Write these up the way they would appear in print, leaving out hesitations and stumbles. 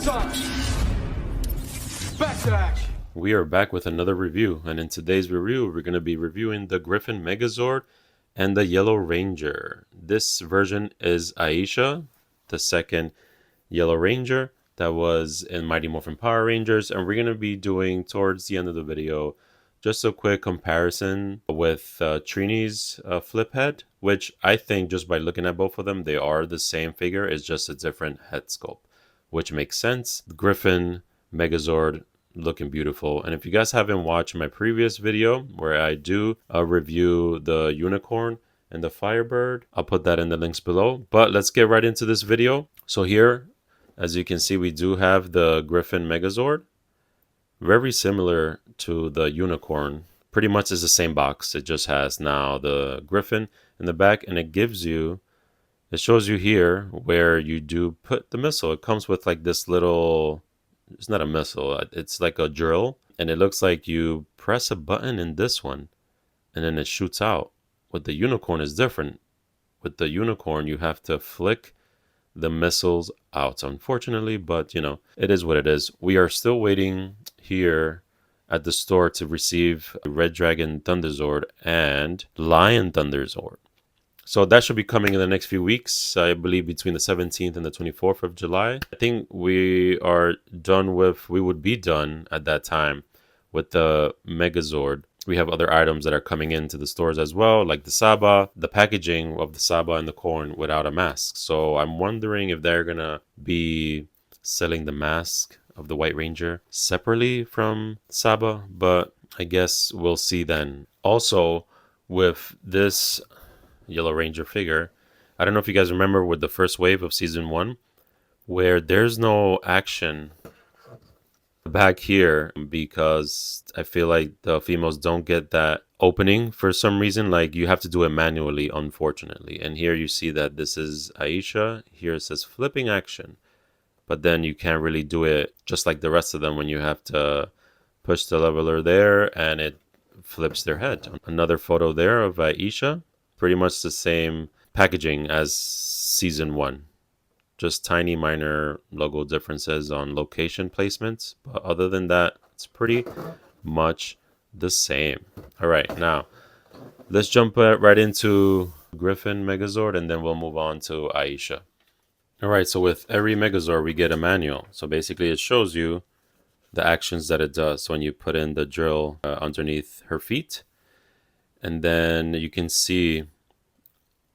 Showtime! Back to action. We are back with another review, and in today's review, we're going to be reviewing the Griffin Megazord and the Yellow Ranger. This version is Aisha, the second Yellow Ranger that was in Mighty Morphin Power Rangers, and we're going to be doing towards the end of the video just a quick comparison with Trini's flip head, which I think just by looking at both of them, they are the same figure. It's just a different head sculpt, which makes sense. Griffin Megazord looking beautiful. And if you guys haven't watched my previous video where I do review the unicorn and the firebird, I'll put that in the links below. But let's get right into this video. So here, as you can see, we do have the Griffin Megazord. Very similar to the unicorn. Pretty much is the same box. It just has now the Griffin in the back, and it gives you, it shows you here where you do put the missile. It comes with like this little, it's not a missile, it's like a drill, and it looks like you press a button in this one and then it shoots out. With the unicorn is different. With the unicorn you have to flick the missiles out, unfortunately, but you know, it is what it is. We are still waiting here at the store to receive Red Dragon Thunderzord and Lion Thunderzord. So that should be coming in the next few weeks, I believe between the 17th and the 24th of July. I think we are done with, we would be done at that time with the Megazord. We have other items that are coming into the stores as well, like the Saba, the packaging of the Saba and the corn without a mask. So I'm wondering if they're gonna be selling the mask of the White Ranger separately from Saba, but I guess we'll see then. Also, with this Yellow Ranger figure, I don't know if you guys remember with the first wave of season 1 where there's no action back here because I feel like the females don't get that opening for some reason. Like you have to do it manually, unfortunately. And here you see that this is Aisha. Here it says flipping action, but then you can't really do it just like the rest of them when you have to push the leveler there and it flips their head. Another photo there of Aisha. Pretty much the same packaging as season 1. Just tiny minor logo differences on location placements. But other than that, it's pretty much the same. All right, now let's jump right into Griffin Megazord and then we'll move on to Aisha. All right, so with every Megazord, we get a manual. So basically it shows you the actions that it does when you put in the drill underneath her feet. And then you can see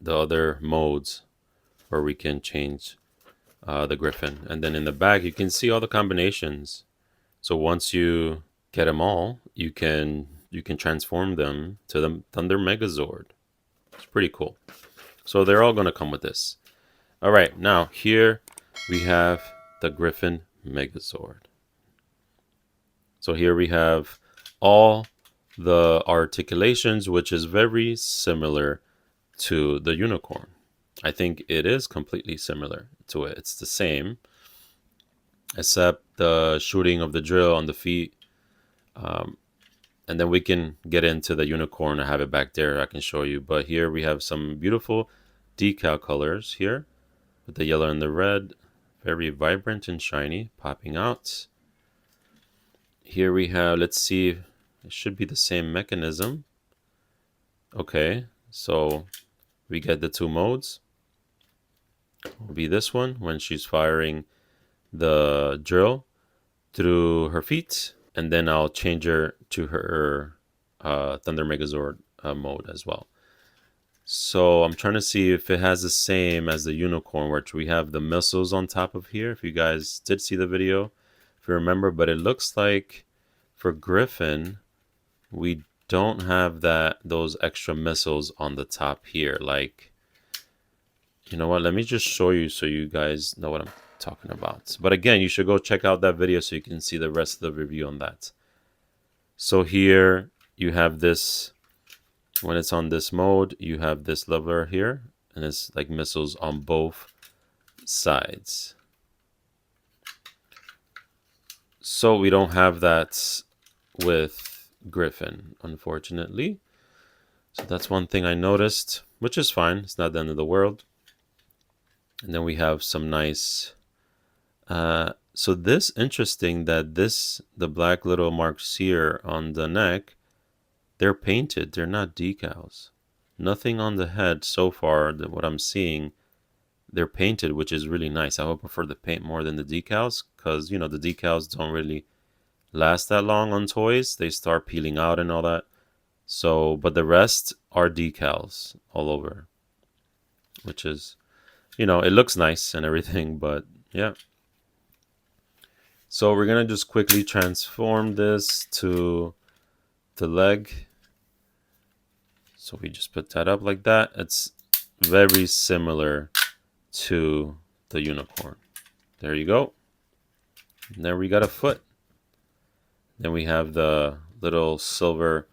the other modes where we can change the Griffin. And then in the back, you can see all the combinations. So once you get them all, you can transform them to the Thunder Megazord. It's pretty cool. So they're all going to come with this. All right, now here we have the Griffin Megazord. So here we have all the articulations, which is very similar to the unicorn. I think it is completely similar to it. It's the same, except the shooting of the drill on the feet. And then we can get into the unicorn. I have it back there. I can show you. But here we have some beautiful decal colors here with the yellow and the red. Very vibrant and shiny, popping out. Here we have, let's see, it should be the same mechanism. Okay, so we get the two modes. Will be this one when she's firing the drill through her feet, and then I'll change her to her Thunder Megazord mode as well. So I'm trying to see if it has the same as the unicorn, which we have the missiles on top of here. If you guys did see the video, if you remember, but it looks like for Griffin we don't have those extra missiles on the top here. Like, you know what, let me just show you so you guys know what I'm talking about. But again, you should go check out that video so you can see the rest of the review on that. So here you have this, when it's on this mode, you have this lever here, and it's like missiles on both sides. So we don't have that with Griffin, unfortunately. So that's one thing I noticed, which is fine. It's not the end of the world. And then we have some nice So this interesting that the black little marks here on the neck, they're painted. They're not decals. Nothing on the head so far that what I'm seeing, they're painted, which is really nice. I would prefer the paint more than the decals because, you know, the decals don't really last that long on toys. They start peeling out and all that. So, but the rest are decals all over, which is, you know, it looks nice and everything, but yeah. So we're going to just quickly transform this to the leg. So we just put that up like that. It's very similar to the unicorn. There you go. And there we got a foot. Then we have the little silver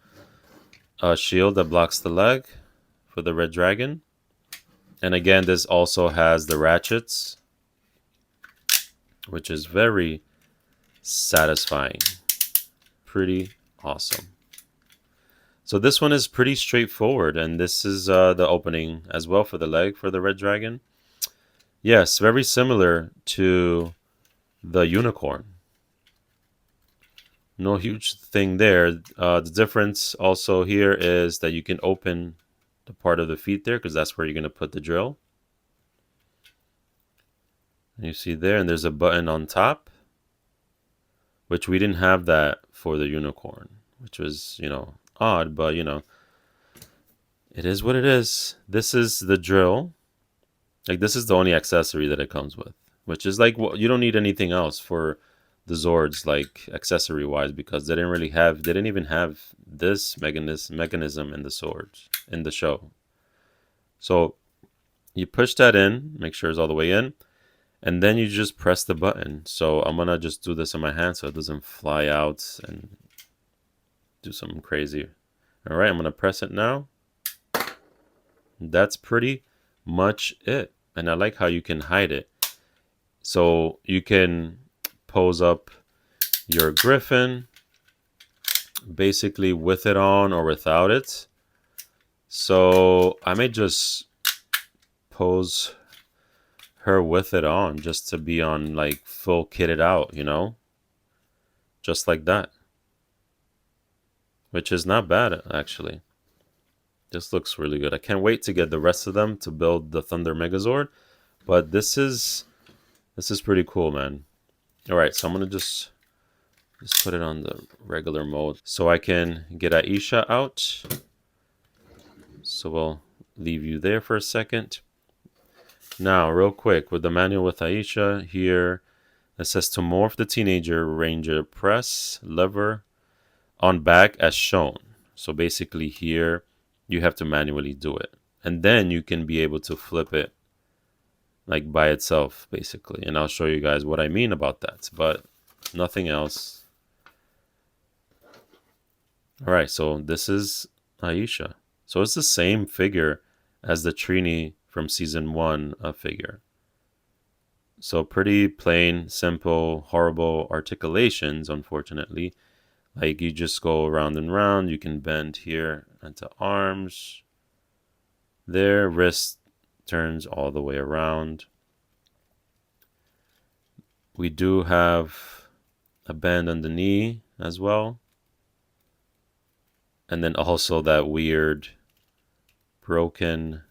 shield that blocks the leg for the red dragon. And again, this also has the ratchets, which is very satisfying. Pretty awesome. So this one is pretty straightforward, and this is the opening as well for the leg for the red dragon. Yes, very similar to the unicorn. No huge thing there. The difference also here is that you can open the part of the feet there because that's where you're going to put the drill. And you see there, and there's a button on top, which we didn't have that for the unicorn, which was, you know, odd, but, you know, it is what it is. This is the drill. Like, this is the only accessory that it comes with, which is like, well, you don't need anything else for the Zords, like accessory wise, because they didn't even have this mechanism in the swords in the show. So you push that in, make sure it's all the way in, and then you just press the button. So I'm gonna just do this in my hand so it doesn't fly out and do something crazy. All right, I'm gonna press it now. That's pretty much it. And I like how you can hide it. So you can pose up your Griffin basically with it on or without it. So I may just pose her with it on just to be on like full kitted out, you know, just like that, which is not bad actually. This looks really good. I can't wait to get the rest of them to build the Thunder Megazord, but this is pretty cool, man. All right, so I'm gonna just put it on the regular mode so I can get Aisha out. So we'll leave you there for a second. Now, real quick, with the manual with Aisha here, it says to morph the teenager ranger, press lever on back as shown. So basically here, you have to manually do it. And then you can be able to flip it like by itself, basically. And I'll show you guys what I mean about that, but nothing else. All right, so this is Aisha. So it's the same figure as the Trini from season 1 figure. So pretty plain, simple, horrible articulations, unfortunately. Like you just go round and round. You can bend here into arms. There, wrist turns all the way around. We do have a bend on the knee as well. And then also that weird broken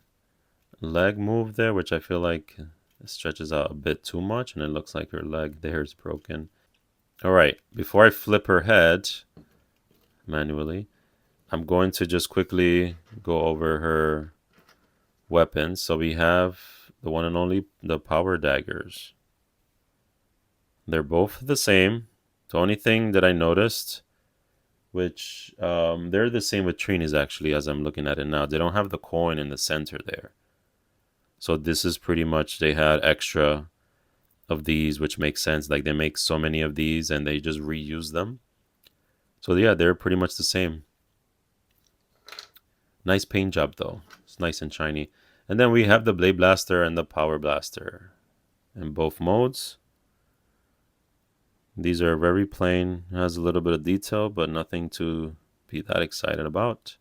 leg move there, which I feel like stretches out a bit too much, and it looks like her leg there is broken. All right, before I flip her head manually, I'm going to just quickly go over her weapons. So we have the one and only the power daggers. They're both the same. The only thing that I noticed, which they're the same with Trini's actually, as I'm looking at it now. They don't have the coin in the center there. So this is pretty much, they had extra of these, which makes sense. Like they make so many of these and they just reuse them. So yeah, they're pretty much the same. Nice paint job though. It's nice and shiny. And then we have the Blade Blaster and the Power Blaster in both modes. These are very plain. It has a little bit of detail, but nothing to be that excited about.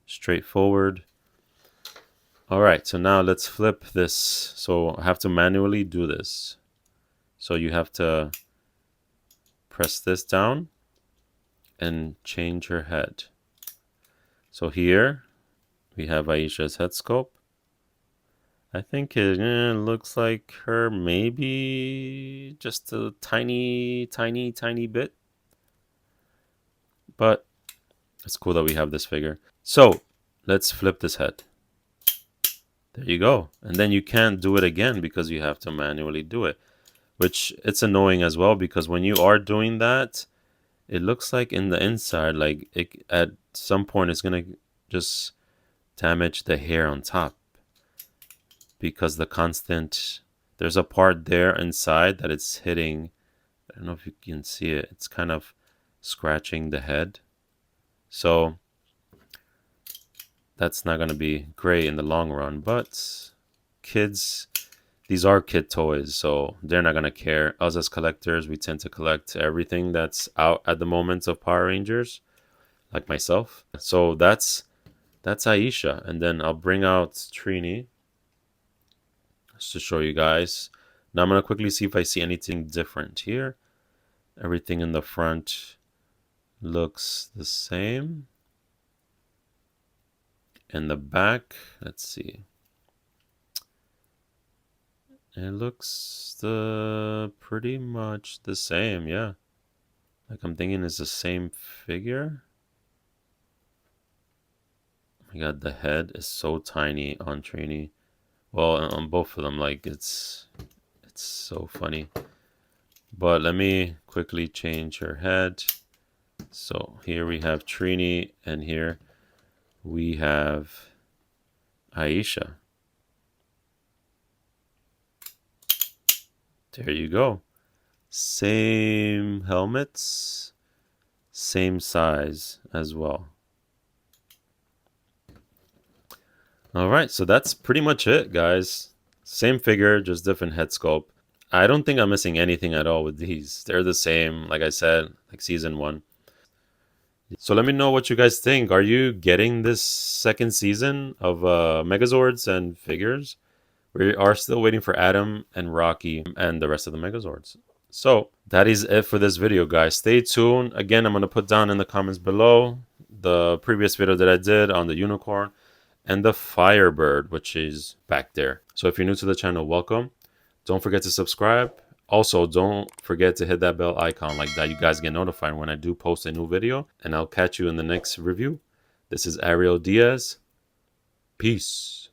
Straightforward. All right, so now let's flip this. So I have to manually do this. So you have to press this down and change her head. So here we have Aisha's head sculpt. I think it looks like her maybe just a tiny bit. But it's cool that we have this figure. So let's flip this head. There you go. And then you can't do it again because you have to manually do it. Which it's annoying as well because when you are doing that, it looks like in the inside, like at some point it's going to just damage the hair on top. Because there's a part there inside that it's hitting. I don't know if you can see it. It's kind of scratching the head. So that's not going to be great in the long run. But kids, these are kid toys, so they're not going to care. Us as collectors, we tend to collect everything that's out at the moment of Power Rangers, like myself. So that's Aisha. And then I'll bring out Trini just to show you guys. Now I'm going to quickly see if I see anything different here. Everything in the front looks the same. In the back, let's see. It looks pretty much the same, yeah. Like I'm thinking it's the same figure. Oh my god, the head is so tiny on Trini. Well, on both of them, like it's so funny. But let me quickly change her head. So here we have Trini, and here we have Aisha. There you go. Same helmets, same size as well. All right, so that's pretty much it, guys. Same figure, just different head sculpt. I don't think I'm missing anything at all with these. They're the same, like I said, like season 1. So let me know what you guys think. Are you getting this second season of Megazords and figures? We are still waiting for Adam and Rocky and the rest of the Megazords. So that is it for this video, guys. Stay tuned. Again, I'm going to put down in the comments below the previous video that I did on the unicorn and the Firebird, which is back there. So if you're new to the channel, welcome. Don't forget to subscribe. Also, don't forget to hit that bell icon like that. You guys get notified when I do post a new video. And I'll catch you in the next review. This is Ariel Diaz. Peace.